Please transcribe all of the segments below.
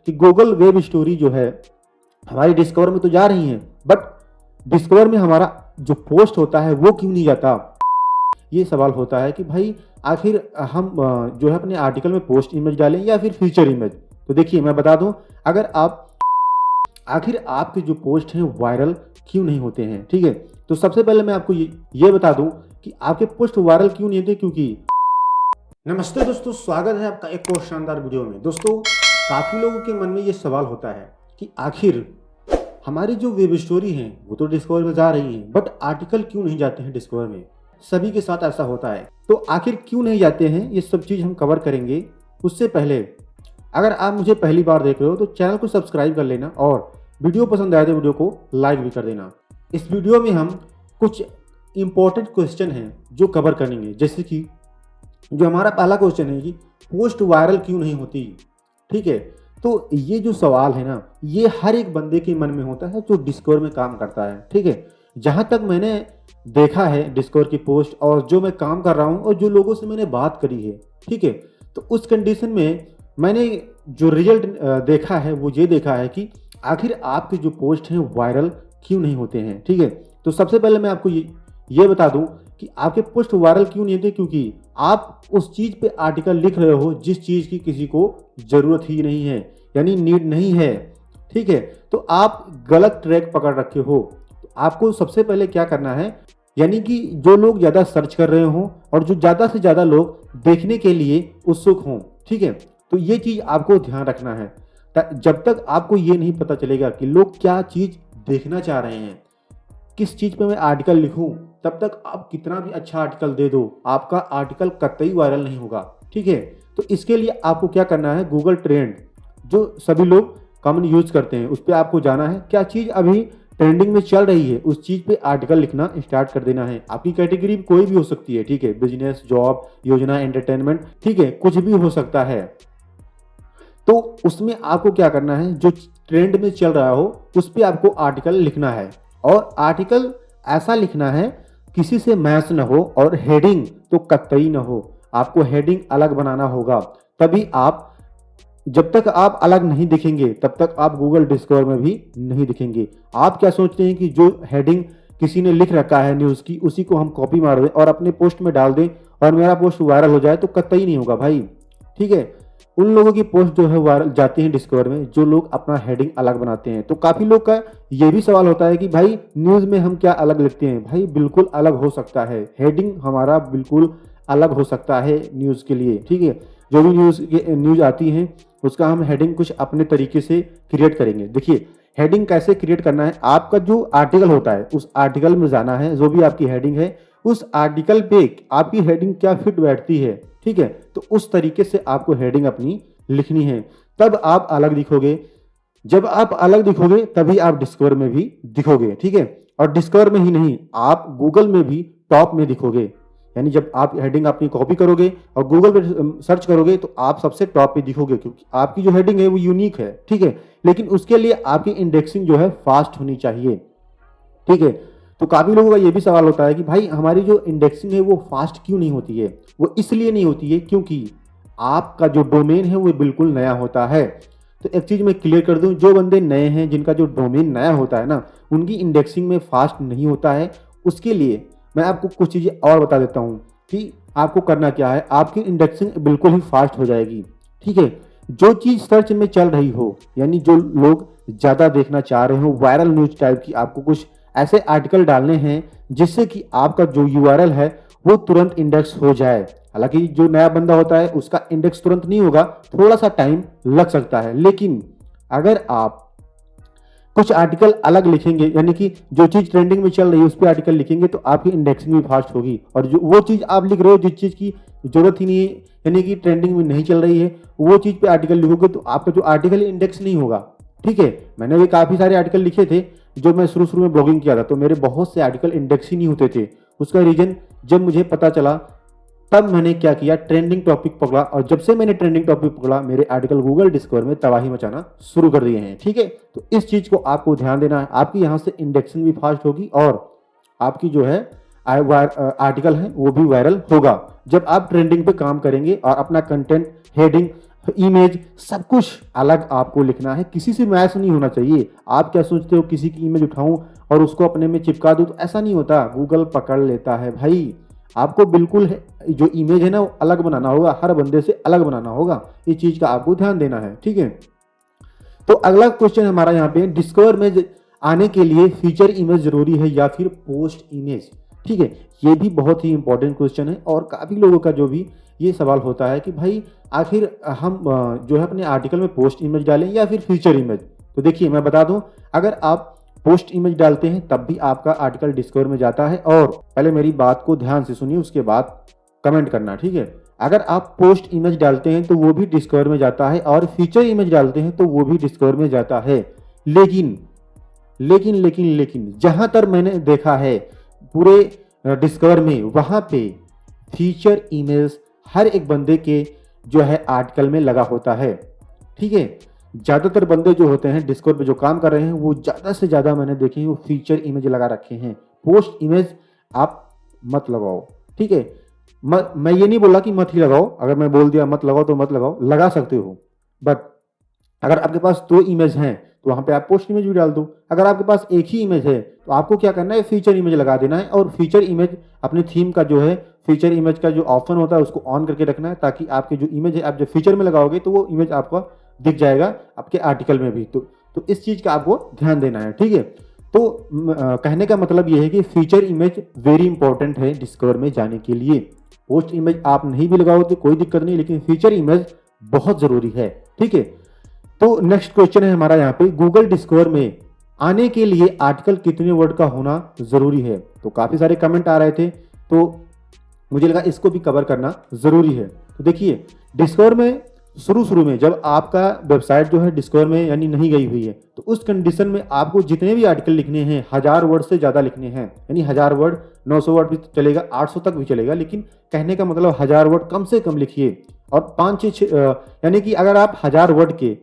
कि Google web story जो है हमारी डिस्कवर में तो जा रही है, बट डिस्कवर में हमारा जो पोस्ट होता है वो क्यों नहीं जाता। ये सवाल होता है कि भाई आखिर हम जो है अपने आर्टिकल में पोस्ट इमेज डालें या फिर फीचर इमेज। तो देखिए मैं बता दूं, अगर आप आखिर आपके जो पोस्ट हैं वायरल क्यों नहीं होते हैं, ठीक है। तो सबसे पहले मैं आपको ये बता दूं कि आपके पोस्ट वायरल क्यों नहीं होते, क्योंकि नमस्ते दोस्तों, स्वागत है आपका एक और शानदार वीडियो में। दोस्तों काफ़ी लोगों के मन में ये सवाल होता है कि आखिर हमारी जो वेब स्टोरी है वो तो डिस्कवर में जा रही है, बट आर्टिकल क्यों नहीं जाते हैं डिस्कवर में। सभी के साथ ऐसा होता है, तो आखिर क्यों नहीं जाते हैं ये सब चीज़ हम कवर करेंगे। उससे पहले अगर आप मुझे पहली बार देख रहे हो तो चैनल को सब्सक्राइब कर लेना और वीडियो पसंद आए तो वीडियो को लाइक भी कर देना। इस वीडियो में हम कुछ इंपॉर्टेंट क्वेश्चन हैं जो कवर करेंगे, जैसे कि जो हमारा पहला क्वेश्चन है कि पोस्ट वायरल क्यों नहीं होती, ठीक है। तो ये जो सवाल है ना, ये हर एक बंदे के मन में होता है जो डिस्कवर में काम करता है, ठीक है। जहाँ तक मैंने देखा है डिस्कवर की पोस्ट और जो मैं काम कर रहा हूँ और जो लोगों से मैंने बात करी है, ठीक है, तो उस कंडीशन में मैंने जो रिजल्ट देखा है वो ये देखा है कि आखिर आपके जो पोस्ट हैं वायरल क्यों नहीं होते हैं, ठीक है। तो सबसे पहले मैं आपको ये बता दूं कि आपके पोस्ट वायरल क्यों नहीं होते, क्योंकि आप उस चीज़ पे आर्टिकल लिख रहे हो जिस चीज़ की किसी को ज़रूरत ही नहीं है, यानी नीड नहीं है, ठीक है। तो आप गलत ट्रैक पकड़ रखे हो। तो आपको सबसे पहले क्या करना है, यानी कि जो लोग ज़्यादा सर्च कर रहे हों और जो ज़्यादा से ज़्यादा लोग देखने के लिए उत्सुक हों, ठीक है, तो ये चीज़ आपको ध्यान रखना है। जब तक आपको ये नहीं पता चलेगा कि लोग क्या चीज़ देखना चाह रहे हैं, किस चीज़ पे मैं आर्टिकल लिखूं, तब तक आप कितना भी अच्छा आर्टिकल दे दो, आपका आर्टिकल कतई वायरल नहीं होगा, ठीक है। तो इसके लिए आपको क्या करना है, गूगल ट्रेंड जो सभी लोग कॉमन यूज करते हैं उस पर आपको जाना है। क्या चीज़ अभी ट्रेंडिंग में चल रही है उस चीज़ पे आर्टिकल लिखना स्टार्ट कर देना है। आपकी कैटेगरी कोई भी हो सकती है, ठीक है, बिजनेस, जॉब, योजना, एंटरटेनमेंट, ठीक है, कुछ भी हो सकता है। तो उसमें आपको क्या करना है, जो ट्रेंड में चल रहा हो उस पर आपको आर्टिकल लिखना है और आर्टिकल ऐसा लिखना है किसी से मैच न हो और हेडिंग तो कतई न हो। आपको हेडिंग अलग बनाना होगा, तभी आप, जब तक आप अलग नहीं दिखेंगे तब तक आप गूगल डिस्कवर में भी नहीं दिखेंगे। आप क्या सोचते हैं कि जो हेडिंग किसी ने लिख रखा है न्यूज़ की उसी को हम कॉपी मार दें और अपने पोस्ट में डाल दें और मेरा पोस्ट वायरल हो जाए, तो कतई नहीं होगा भाई, ठीक है। उन लोगों की पोस्ट जो है वायरल जाती है डिस्कवर में जो लोग अपना हेडिंग अलग बनाते हैं। तो काफ़ी लोग का ये भी सवाल होता है कि भाई न्यूज़ में हम क्या अलग लिखते हैं। भाई बिल्कुल अलग हो सकता है, हेडिंग हमारा बिल्कुल अलग हो सकता है न्यूज़ के लिए, ठीक है। जो भी न्यूज़ आती है उसका हम हेडिंग कुछ अपने तरीके से क्रिएट करेंगे। देखिए हेडिंग कैसे क्रिएट करना है, आपका जो आर्टिकल होता है उस आर्टिकल में जाना है, जो भी आपकी हेडिंग है उस आर्टिकल पे आपकी हेडिंग क्या फिट बैठती है, ठीक है। तो उस तरीके से आपको हेडिंग अपनी लिखनी है, तब आप अलग दिखोगे। जब आप अलग दिखोगे तभी आप डिस्कवर में भी दिखोगे, ठीक है। और डिस्कवर में ही नहीं, आप गूगल में भी टॉप में दिखोगे। यानी जब आप हेडिंग अपनी कॉपी करोगे और गूगल पे सर्च करोगे तो आप सबसे टॉप पे दिखोगे, क्योंकि आपकी जो हेडिंग है वो यूनिक है, ठीक है। लेकिन उसके लिए आपकी इंडेक्सिंग जो है फास्ट होनी चाहिए, ठीक है। तो काफ़ी लोगों का ये भी सवाल होता है कि भाई हमारी जो इंडेक्सिंग है वो फास्ट क्यों नहीं होती है। वो इसलिए नहीं होती है क्योंकि आपका जो डोमेन है वो बिल्कुल नया होता है। तो एक चीज़ मैं क्लियर कर दूं, जो बंदे नए हैं जिनका जो डोमेन नया होता है ना, उनकी इंडेक्सिंग में फास्ट नहीं होता है। उसके लिए मैं आपको कुछ चीज़ें और बता देता हूँ कि आपको करना क्या है। आपकी इंडेक्सिंग बिल्कुल ही फास्ट हो जाएगी, ठीक है। जो चीज़ सर्च में चल रही हो, यानी जो लोग ज़्यादा देखना चाह रहे हो, वायरल न्यूज टाइप की, आपको कुछ ऐसे आर्टिकल डालने हैं जिससे कि आपका जो यूआरएल है वो तुरंत इंडेक्स हो जाए। हालांकि जो नया बंदा होता है उसका इंडेक्स तुरंत नहीं होगा, थोड़ा सा टाइम लग सकता है। लेकिन अगर आप कुछ आर्टिकल अलग लिखेंगे, यानी कि जो चीज़ ट्रेंडिंग में चल रही है उस पर आर्टिकल लिखेंगे, तो आपकी इंडेक्सिंग भी फास्ट होगी। और जो वो चीज़ आप लिख रहे हो जिस चीज़ की जरूरत ही नहीं है, यानी कि ट्रेंडिंग में नहीं चल रही है, वो चीज़ पे आर्टिकल लिखोगे तो आपका जो आर्टिकल इंडेक्स नहीं होगा, ठीक है। मैंने भी काफ़ी सारे आर्टिकल लिखे थे जो मैं शुरू में ब्लॉगिंग किया था, तो मेरे बहुत से आर्टिकल इंडेक्स ही नहीं होते थे। उसका रीज़न जब मुझे पता चला तब मैंने क्या किया, ट्रेंडिंग टॉपिक पकड़ा, और जब से मैंने ट्रेंडिंग टॉपिक पकड़ा मेरे आर्टिकल गूगल डिस्कवर में तबाही मचाना शुरू कर दिए हैं, ठीक है। तो इस चीज़ को आपको ध्यान देना है, आपकी यहाँ से इंडेक्सिंग भी फास्ट होगी और आपकी जो है आर्टिकल है वो भी वायरल होगा जब आप ट्रेंडिंग पे काम करेंगे और अपना कंटेंट हेडिंग इमेज, सब कुछ अलग आपको लिखना है, किसी से मैच नहीं होना चाहिए। आप क्या सोचते हो किसी की इमेज उठाऊं और उसको अपने में चिपका दूं, तो ऐसा नहीं होता, गूगल पकड़ लेता है भाई। आपको बिल्कुल जो इमेज है ना वो अलग बनाना होगा, हर बंदे से अलग बनाना होगा, इस चीज का आपको ध्यान देना है, ठीक है। तो अगला क्वेश्चन हमारा यहाँ पे, डिस्कवर में आने के लिए फीचर इमेज जरूरी है या फिर पोस्ट इमेज, ठीक है। ये भी बहुत ही इंपॉर्टेंट क्वेश्चन है और काफी लोगों का जो भी ये सवाल होता है कि भाई आखिर हम जो है अपने आर्टिकल में पोस्ट इमेज डालें या फिर फीचर इमेज। तो देखिए मैं बता दूं, अगर आप पोस्ट इमेज डालते हैं तब भी आपका आर्टिकल डिस्कवर में जाता है। और पहले मेरी बात को ध्यान से सुनिए, उसके बाद कमेंट करना, ठीक है। अगर आप पोस्ट इमेज डालते हैं तो वो भी डिस्कवर में जाता है और फीचर इमेज डालते हैं तो वो भी डिस्कवर में जाता है। लेकिन लेकिन लेकिन लेकिन जहां तक मैंने देखा है पूरे डिस्कवर में, वहां पे फीचर इमेज हर एक बंदे के जो है आर्टिकल में लगा होता है, ठीक है। ज्यादातर बंदे जो होते हैं डिस्कवर पे जो काम कर रहे हैं वो ज्यादा से ज्यादा मैंने देखे हैं वो फीचर इमेज लगा रखे हैं। पोस्ट इमेज आप मत लगाओ, ठीक है। मैं ये नहीं बोला कि मत ही लगाओ, अगर मैं बोल दिया मत लगाओ तो मत लगाओ, लगा सकते हो, बट अगर आपके पास 2 इमेज हैं तो वहां पे आप पोस्ट इमेज भी डाल दो। अगर आपके पास एक ही इमेज है तो आपको क्या करना है, फीचर इमेज लगा देना है। और फीचर इमेज अपने थीम का जो है फीचर इमेज का जो ऑप्शन होता है उसको ऑन करके रखना है, ताकि आपके जो इमेज है आप जब फीचर में लगाओगे तो वो इमेज आपको दिख जाएगा आपके आर्टिकल में भी। तो इस चीज का आपको ध्यान देना है, ठीक है। तो कहने का मतलब ये है कि फीचर इमेज वेरी इंपॉर्टेंट है डिस्कवर में जाने के लिए। पोस्ट इमेज आप नहीं भी लगाओ तो कोई दिक्कत नहीं, लेकिन फीचर इमेज बहुत जरूरी है, ठीक है। तो नेक्स्ट क्वेश्चन है हमारा यहाँ पे, गूगल डिस्कवर में आने के लिए आर्टिकल कितने वर्ड का होना जरूरी है। तो काफी सारे कमेंट आ रहे थे तो मुझे लगा इसको भी कवर करना जरूरी है। तो देखिए डिस्कवर में शुरू में जब आपका वेबसाइट जो है डिस्कवर में यानी नहीं गई हुई है तो उस कंडीशन में आपको जितने भी आर्टिकल लिखने हैं 1000 वर्ड से ज्यादा लिखने हैं, यानी 1000 वर्ड, 900 वर्ड भी चलेगा, 800 तक भी चलेगा, लेकिन कहने का मतलब 1000 वर्ड कम से कम लिखिए। और 5-6 यानी कि अगर आप 1000 वर्ड के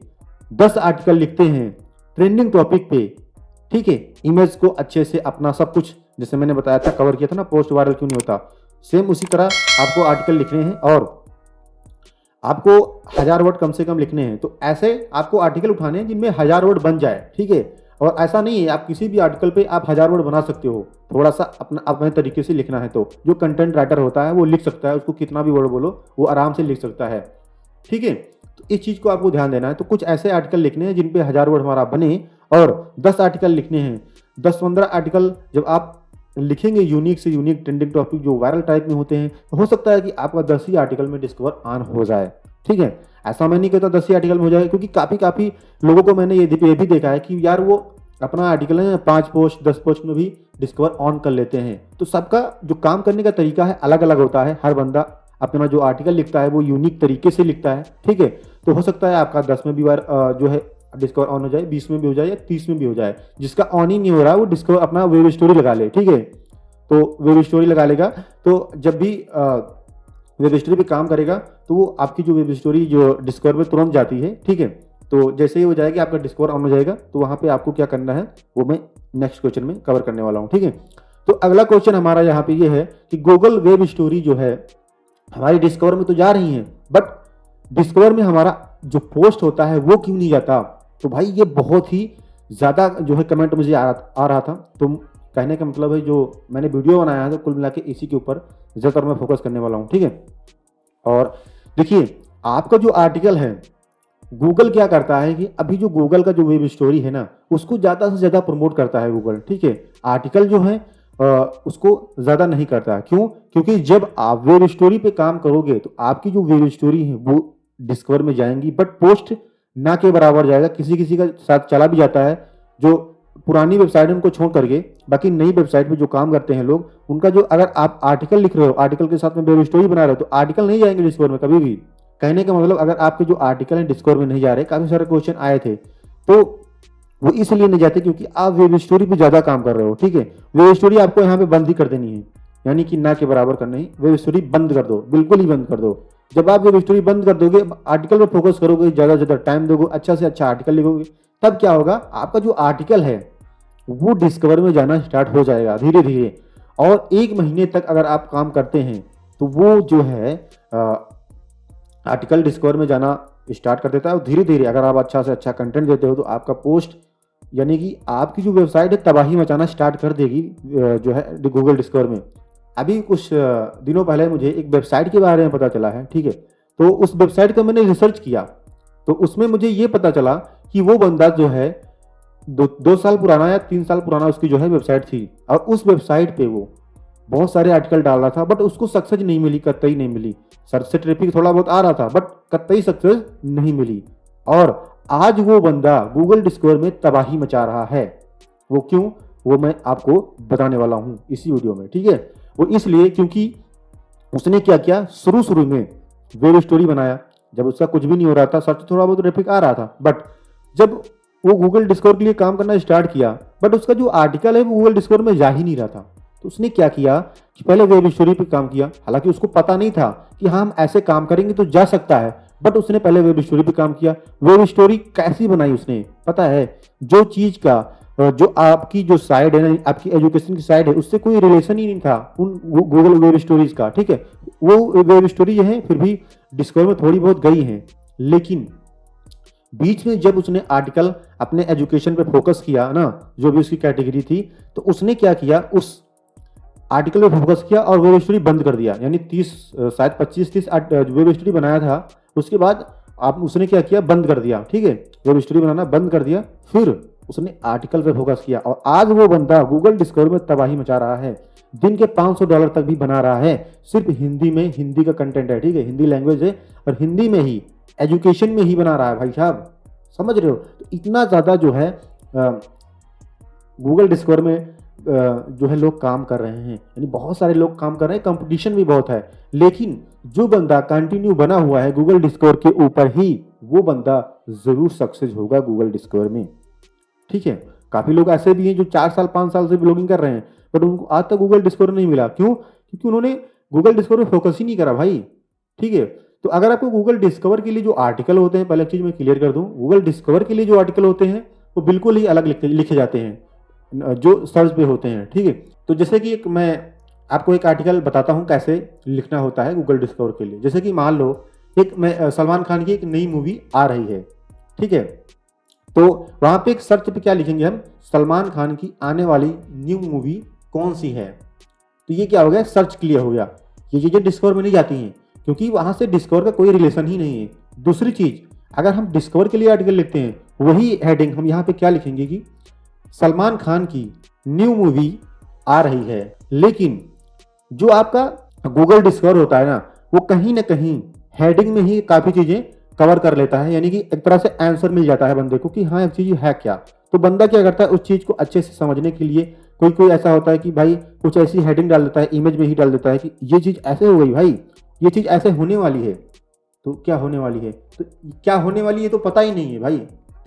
10 आर्टिकल लिखते हैं ट्रेंडिंग टॉपिक पे, ठीक है, इमेज को अच्छे से अपना सब कुछ जैसे मैंने बताया था, कवर किया था ना, पोस्ट वायरल क्यों नहीं होता, सेम उसी तरह आपको आर्टिकल लिखने हैं और आपको 1000 वर्ड कम से कम लिखने हैं। तो ऐसे आपको आर्टिकल उठाने हैं जिनमें 1000 वर्ड बन जाए, ठीक है। और ऐसा नहीं है आप किसी भी आर्टिकल पे आप 1000 वर्ड बना सकते हो, थोड़ा सा अपने तरीके से लिखना है। तो जो कंटेंट राइटर होता है वो लिख सकता है, उसको कितना भी वर्ड बोलो वो आराम से लिख सकता है, ठीक है। तो इस चीज को आपको ध्यान देना है। तो कुछ ऐसे आर्टिकल लिखने हैं जिन पे 1000 वर्ड हमारा बने और 10 आर्टिकल लिखने हैं। 10-15 आर्टिकल जब आप लिखेंगे यूनिक से यूनिक ट्रेंडिंग टॉपिक जो वायरल टाइप में होते हैं, हो सकता है कि आपका 10 ही आर्टिकल में डिस्कवर ऑन हो जाए, ठीक है। ऐसा मैं नहीं कहता 10 ही आर्टिकल में हो जाए, क्योंकि काफी लोगों को मैंने ये भी देखा है कि यार वो अपना आर्टिकल है 5 पोस्ट 10 पोस्ट में भी डिस्कवर ऑन कर लेते हैं। तो सबका जो काम करने का तरीका है अलग अलग होता है, हर बंदा अपना जो आर्टिकल लिखता है वो यूनिक तरीके से लिखता है, ठीक है। तो हो सकता है आपका 10 में भी बार जो है डिस्कवर ऑन हो जाए, 20 में भी हो जाए या 30 में भी हो जाए। जिसका ऑन ही नहीं हो रहा है वो डिस्कवर अपना वेब स्टोरी लगा ले, ठीक है। तो वेब स्टोरी लगा लेगा तो जब भी वेब स्टोरी पे काम करेगा तो वो आपकी जो वेब स्टोरी जो डिस्कवर में तुरंत जाती है, ठीक है। तो जैसे ही हो जाएगी आपका डिस्कवर ऑन हो जाएगा, तो वहां पे आपको क्या करना है वो मैं नेक्स्ट क्वेश्चन में कवर करने वाला हूँ, ठीक है। तो अगला क्वेश्चन हमारा यहाँ पे ये है कि गूगल वेब स्टोरी जो है हमारी डिस्कवर में तो जा रही है, बट डिस्कवर में हमारा जो पोस्ट होता है वो क्यों नहीं जाता। तो भाई ये बहुत ही ज्यादा जो है कमेंट मुझे आ रहा था। तो कहने का मतलब है जो मैंने वीडियो बनाया है तो कुल मिला के इसी के ऊपर ज्यादातर मैं फोकस करने वाला हूँ, ठीक है। और देखिए आपका जो आर्टिकल है गूगल क्या करता है कि अभी जो गूगल का जो वेब स्टोरी है ना उसको ज्यादा से ज्यादा प्रमोट करता है गूगल, ठीक है। आर्टिकल जो है उसको ज्यादा नहीं करता है। क्यों? क्योंकि जब आप वेब स्टोरी पे काम करोगे तो आपकी जो वेब स्टोरी है वो डिस्कवर में जाएंगी, बट पोस्ट ना के बराबर जाएगा। किसी किसी का साथ चला भी जाता है, जो पुरानी वेबसाइट उनको छोड़ करके बाकी नई वेबसाइट पे जो काम करते हैं लोग, उनका जो अगर आप आर्टिकल लिख रहे हो, आर्टिकल के साथ में वेब स्टोरी बना रहे हो, तो आर्टिकल नहीं जाएंगे डिस्कवर में कभी भी। कहने का मतलब अगर आपके जो आर्टिकल है डिस्कवर में नहीं जा रहे, काफी सारे क्वेश्चन आए थे, तो वो इसलिए नहीं जाते क्योंकि आप वेब स्टोरी पे ज्यादा काम कर रहे हो, ठीक है। वेब स्टोरी आपको यहाँ पे बंद ही कर देनी है, यानी कि ना के बराबर करना ही, वेब स्टोरी बंद कर दो, बिल्कुल ही बंद कर दो। जब आप वेब स्टोरी बंद कर दोगे, आर्टिकल पर फोकस करोगे, ज्यादा से ज्यादा टाइम दोगे, अच्छा से अच्छा आर्टिकल लिखोगे, तब क्या होगा, आपका जो आर्टिकल है वो डिस्कवर में जाना स्टार्ट हो जाएगा धीरे धीरे। और 1 महीने तक अगर आप काम करते हैं तो वो जो है आर्टिकल डिस्कवर में जाना स्टार्ट कर देता है। और धीरे धीरे अगर आप अच्छा से अच्छा कंटेंट देते हो तो आपका पोस्ट यानी कि आपकी जो वेबसाइट है तबाही मचाना स्टार्ट कर देगी जो है गूगल डिस्कवर में। अभी कुछ दिनों पहले मुझे एक वेबसाइट के बारे में पता चला है, ठीक है। तो उस वेबसाइट का मैंने रिसर्च किया तो उसमें मुझे ये पता चला कि वो बंदा जो है 2 साल पुराना या 3 साल पुराना उसकी जो है वेबसाइट थी, और उस वेबसाइट पे वो बहुत सारे आर्टिकल डाल रहा था, बट उसको सक्सेस नहीं मिली, कतई नहीं मिली। सर्च से ट्रैफिक थोड़ा बहुत आ रहा था बट कतई सक्सेस नहीं मिली। और आज वो बंदा गूगल डिस्कवर में तबाही मचा रहा है। वो क्यों, वो मैं आपको बताने वाला हूं इसी वीडियो में, ठीक है। वो इसलिए क्योंकि उसने क्या किया, शुरू में वेब स्टोरी बनाया जब उसका कुछ भी नहीं हो रहा था, सर्च थोड़ा बहुत ट्रैफिक आ रहा था, बट जब वो गूगल डिस्कवर के लिए काम करना स्टार्ट किया, बट उसका जो आर्टिकल है वो गूगल डिस्कवर में जा ही नहीं रहा था। तो उसने क्या किया कि पहले वेब स्टोरी पे काम किया, हालांकि उसको पता नहीं था कि हाँ हम ऐसे काम करेंगे तो जा सकता है, बट उसने पहले वेब स्टोरी पे काम किया। वेब स्टोरी कैसी बनाई उसने, पता है, जो चीज का जो आपकी जो साइड है ना, आपकी एजुकेशन की साइड है, उससे कोई रिलेशन ही नहीं था उन गूगल वेब स्टोरीज का, ठीक है। वो वेब स्टोरी जो है फिर भी डिस्कवर में थोड़ी बहुत गई हैं, लेकिन बीच में जब उसने आर्टिकल अपने एजुकेशन पे फोकस किया ना, जो भी उसकी कैटेगरी थी, तो उसने क्या किया, उस आर्टिकल पे फोकस किया और वेब स्टोरी बंद कर दिया। यानी 30 शायद 25-30 वेब स्टोरी बनाया था, उसके बाद आप उसने क्या किया, बंद कर दिया, ठीक है। वेब स्टोरी बनाना बंद कर दिया, फिर उसने आर्टिकल पे फोकस किया, और आज वो बंदा गूगल डिस्कवर में तबाही मचा रहा है। दिन के $500 तक भी बना रहा है, सिर्फ हिंदी में, हिंदी का कंटेंट है, ठीक है, हिंदी लैंग्वेज है और हिंदी में ही, एजुकेशन में ही बना रहा है भाई साहब, समझ रहे हो। तो इतना ज़्यादा जो है गूगल डिस्कवर में जो है लोग काम कर रहे हैं, यानी बहुत सारे लोग काम कर रहे हैं, कंपटीशन भी बहुत है, लेकिन जो बंदा कंटिन्यू बना हुआ है गूगल डिस्कवर के ऊपर ही, वो बंदा जरूर सक्सेस होगा गूगल डिस्कवर में, ठीक है। काफी लोग ऐसे भी हैं जो 4 साल 5 साल से ब्लॉगिंग कर रहे हैं, बट उनको आज तक गूगल डिस्कवर नहीं मिला। क्यों? क्योंकि उन्होंने गूगल डिस्कवर में फोकस ही नहीं करा भाई, ठीक है। तो अगर आपको गूगल डिस्कवर के लिए जो आर्टिकल होते हैं, पहले एक चीज मैं क्लियर कर दूं, गूगल डिस्कवर के लिए जो आर्टिकल होते हैं वो बिल्कुल ही अलग लिखे जाते हैं जो सर्च पे होते हैं, ठीक है। तो जैसे कि मैं आपको एक आर्टिकल बताता हूं कैसे लिखना होता है गूगल डिस्कवर के लिए। जैसे कि मान लो सलमान खान की एक नई मूवी आ रही है, ठीक है। तो वहां पे एक सर्च पे क्या लिखेंगे हम, सलमान खान की आने वाली न्यू मूवी कौन सी है। तो ये क्या हो गया, सर्च क्लियर हो गया। ये चीजें डिस्कवर में नहीं जाती हैं क्योंकि वहां से डिस्कवर का कोई रिलेशन ही नहीं है। दूसरी चीज, अगर हम डिस्कवर के लिए आर्टिकल लिखते हैं, वही हेडिंग हम यहाँ पे क्या लिखेंगे कि सलमान खान की न्यू मूवी आ रही है, लेकिन जो आपका गूगल डिस्कवर होता है ना, वो कहीं ना कहीं हेडिंग में ही काफी चीजें कवर कर लेता है, यानी कि एक तरह से आंसर मिल जाता है बंदे को कि हाँ एक चीज है क्या। तो बंदा क्या करता है, उस चीज को अच्छे से समझने के लिए कोई ऐसा होता है कि भाई कुछ ऐसी हेडिंग डाल देता है, इमेज में ही डाल देता है कि ये चीज ऐसे हो गई भाई, ये चीज ऐसे होने वाली है। तो क्या होने वाली है, तो क्या होने वाली है तो पता ही नहीं है भाई।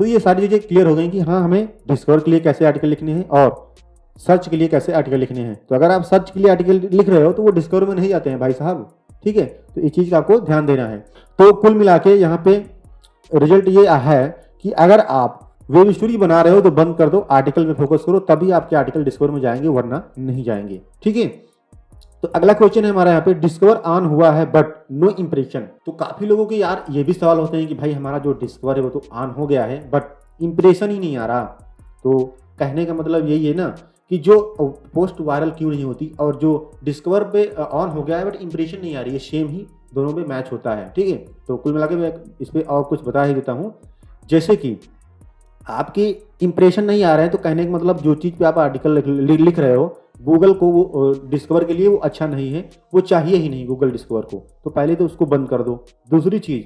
तो ये सारी चीजें क्लियर हो गई कि हाँ हमें डिस्कवर के लिए कैसे आर्टिकल लिखने हैं और सर्च के लिए कैसे आर्टिकल लिखने हैं। तो अगर आप सर्च के लिए आर्टिकल लिख रहे हो तो वो डिस्कवर में नहीं जाते हैं भाई साहब, ठीक है। तो इस चीज का आपको ध्यान देना है। तो कुल मिला के यहाँ पे रिजल्ट ये है कि अगर आप वेब स्टोरी बना रहे हो तो बंद कर दो, आर्टिकल पे फोकस करो, तभी आपके आर्टिकल डिस्कवर में जाएंगे, वरना नहीं जाएंगे, ठीक है। तो अगला क्वेश्चन है हमारा यहाँ पे, डिस्कवर ऑन हुआ है बट नो इंप्रेशन। तो काफी लोगों के यार ये भी सवाल होते हैं कि भाई हमारा जो डिस्कवर है वो तो ऑन हो गया है बट इंप्रेशन ही नहीं आ रहा। तो कहने का मतलब यही है ना कि जो पोस्ट वायरल क्यों नहीं होती, और जो डिस्कवर पे ऑन हो गया है बट इंप्रेशन नहीं आ रही है, सेम ही दोनों पे मैच होता है, ठीक है। तो कुल मिला के मैं इस पर और कुछ बता ही देता हूँ। जैसे कि आपके इंप्रेशन नहीं आ रहे हैं तो कहने का मतलब जो चीज़ पे आप आर्टिकल लिख रहे हो, गूगल को वो डिस्कवर के लिए वो अच्छा नहीं है, वो चाहिए ही नहीं गूगल डिस्कवर को, तो पहले तो उसको बंद कर दो। दूसरी चीज़,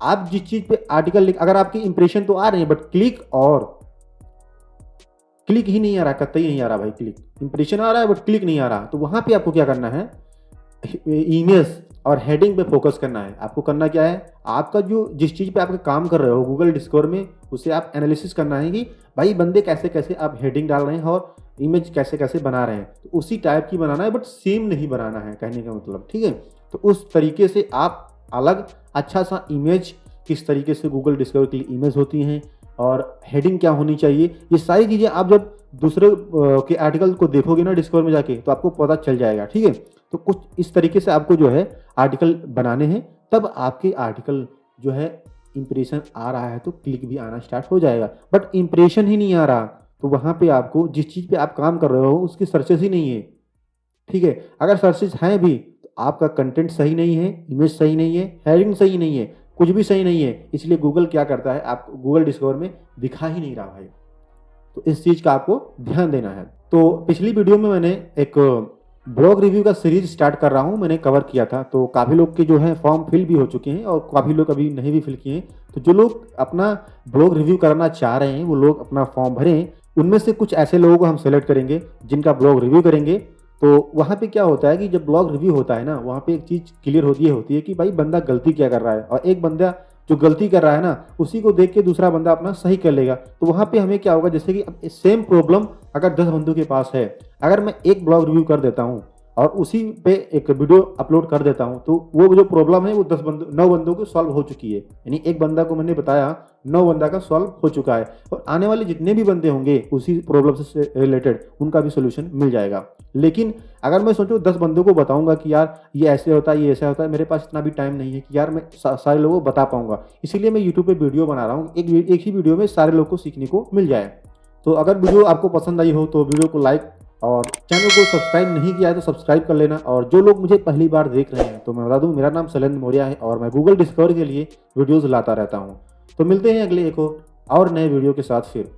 आप जिस चीज़ पे आर्टिकल लिख, अगर आपके इंप्रेशन तो आ रहे हैं बट क्लिक ही नहीं आ रहा, कतई नहीं आ रहा भाई, क्लिक, इंप्रेशन आ रहा है बट क्लिक नहीं आ रहा, तो वहां पे आपको क्या करना है, इमेज और हेडिंग पे फोकस करना है। आपको करना क्या है, आपका जो जिस चीज़ पे आप काम कर रहे हो गूगल डिस्कवर में, उसे आप एनालिसिस करना है कि भाई बंदे कैसे कैसे आप हेडिंग डाल रहे हैं और इमेज कैसे कैसे बना रहे हैं, तो उसी टाइप की बनाना है बट सेम नहीं बनाना है, कहने का मतलब, ठीक है। तो उस तरीके से आप अलग अच्छा सा इमेज, किस तरीके से गूगल डिस्कवर के लिए इमेज होती हैं और हेडिंग क्या होनी चाहिए, ये सारी चीज़ें आप जब दूसरे के आर्टिकल को देखोगे ना डिस्कवर में जाके, तो आपको पता चल जाएगा, ठीक है। तो कुछ इस तरीके से आपको जो है आर्टिकल बनाने हैं, तब आपके आर्टिकल जो है इंप्रेशन आ रहा है तो क्लिक भी आना स्टार्ट हो जाएगा। बट इंप्रेशन ही नहीं आ रहा तो वहाँ पे आपको जिस चीज़ पे आप काम कर रहे हो उसकी सर्चेस ही नहीं है। ठीक है, अगर सर्चेस हैं भी तो आपका कंटेंट सही नहीं है, इमेज सही नहीं है, हेडिंग सही नहीं है, कुछ भी सही नहीं है, इसलिए गूगल क्या करता है, आपको गूगल डिस्कवर में दिखा ही नहीं रहा भाई। तो इस चीज़ का आपको ध्यान देना है। तो पिछली वीडियो में मैंने एक ब्लॉग रिव्यू का सीरीज स्टार्ट कर रहा हूँ, मैंने कवर किया था। तो काफ़ी लोग के जो है फॉर्म फिल भी हो चुके हैं और काफ़ी लोग अभी नहीं भी फिल किए हैं। तो जो लोग अपना ब्लॉग रिव्यू करना चाह रहे हैं वो लोग अपना फॉर्म भरें। उनमें से कुछ ऐसे लोगों को हम सेलेक्ट करेंगे जिनका ब्लॉग रिव्यू करेंगे। तो वहाँ पे क्या होता है कि जब ब्लॉग रिव्यू होता है ना, वहाँ पे एक चीज़ क्लियर होती है कि भाई बंदा गलती क्या कर रहा है, और एक बंदा जो गलती कर रहा है ना उसी को देख के दूसरा बंदा अपना सही कर लेगा। तो वहाँ पे हमें क्या होगा, जैसे कि अब सेम प्रॉब्लम अगर 10 बंदों के पास है, अगर मैं एक ब्लॉग रिव्यू कर देता हूँ और उसी पे एक वीडियो अपलोड कर देता हूँ तो वो जो प्रॉब्लम है वो 9 बंदों को सॉल्व हो चुकी है। यानी एक बंदा को मैंने बताया, 9 बंदा का सॉल्व हो चुका है, और आने वाले जितने भी बंदे होंगे उसी प्रॉब्लम से रिलेटेड उनका भी सोल्यूशन मिल जाएगा। लेकिन अगर मैं सोचूं 10 बंदों को बताऊंगा कि यार ये ऐसे होता है, ये ऐसा होता है, मेरे पास इतना भी टाइम नहीं है कि यार मैं सारे लोगों को बता पाऊंगा। इसीलिए मैं यूट्यूब पे वीडियो बना रहा हूँ, एक ही वीडियो में सारे लोग को सीखने को मिल जाए। तो अगर वीडियो आपको पसंद आई हो तो वीडियो को लाइक और चैनल को सब्सक्राइब नहीं किया है तो सब्सक्राइब कर लेना। और जो लोग मुझे पहली बार देख रहे हैं तो मैं बता दूं, मेरा नाम शैलेंद्र मौर्य है और मैं गूगल डिस्कवर के लिए वीडियोज़ लाता रहता हूं। तो मिलते हैं अगले एक और नए वीडियो के साथ फिर।